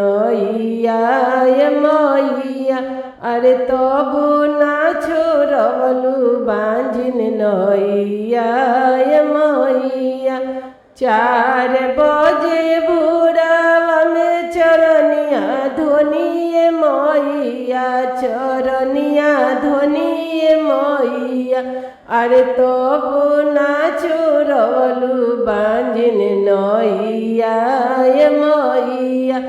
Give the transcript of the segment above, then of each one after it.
नैया ये मैया अरे तबु ना छोड़वलू बांझिन नैया ये मैया 4 बजे भोरवा में चरनिया धोनिए मैया चरनिया धोनिए मैया अरे तबु ना छोड़वलू बांझिन नैया ये मैया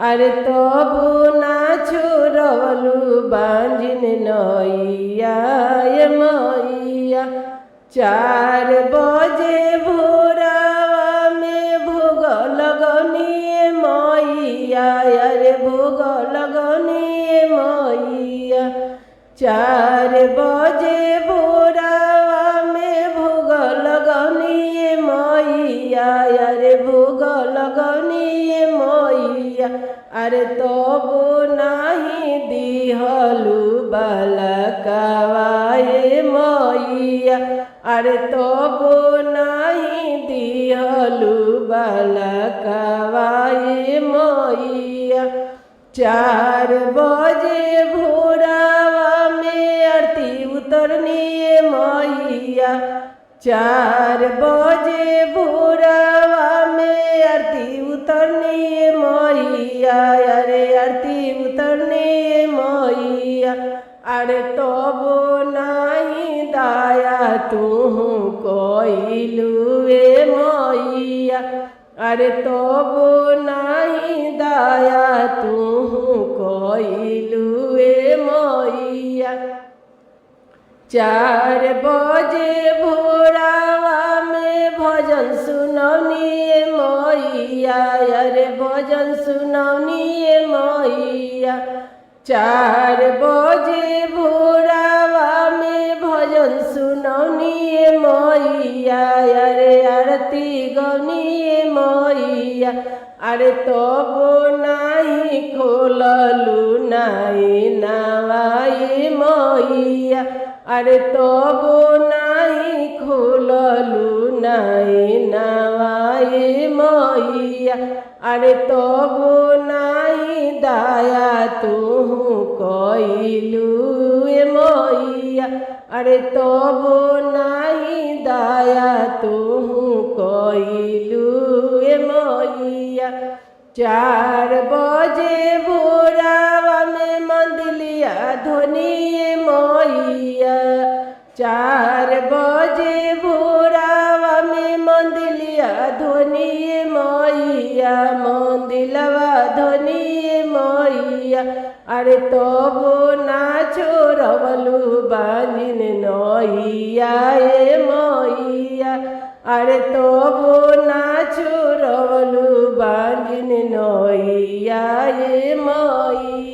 अरे तबु ना छोड़वलू बांझिन नैया ये मैया 4 बजे भोरवा में भोग लगनिए मैया अरे भोग लगनिए मैया 4 बजे भोरवा में भोग लगनिए मैया अरे भोग लगनिए मैया अरे तबु नाही दिहलू बालकवा ये मैया अरे तबु नाही दिहलू बालकवा ये मैया 4 बजे भोरवा में आरती उतरनी मैया 4 बजे भोरवा में आरती उतरनी मैया अरे आरती उतरनी मैया अरे तबु नाही दाया तू कोइलू ए मैया अरे तबु नाही दाया तू कोइलू ए मैया 4 बजे भोरवा में भजन सुनौनी मैया अरे भजन सुनौनी मैया 4 बजे भोरवा में भजन सुनौनी मैया अरे आरती गौनी मैया अरे तबु नाही खोललू नाही नवाई मैया अरे तबु नाही खोललू नाही नवाई मैया अरे तबु नाही दाया तू कोइलू ए मैया अरे तबु नाही दाया तू कोइलू ए मैया 4 बजे भोरवा में मंदिलिया धोनिए मैया 4 बजे भोरवा में मंदिलिया धोनिए मैया मंदिलवा धोनिए मैया अरे तबु ना छोड़वलू बांझिन नैया ए मैया अरे तबु ना छोड़वलू बांझिन नैया ए मैया।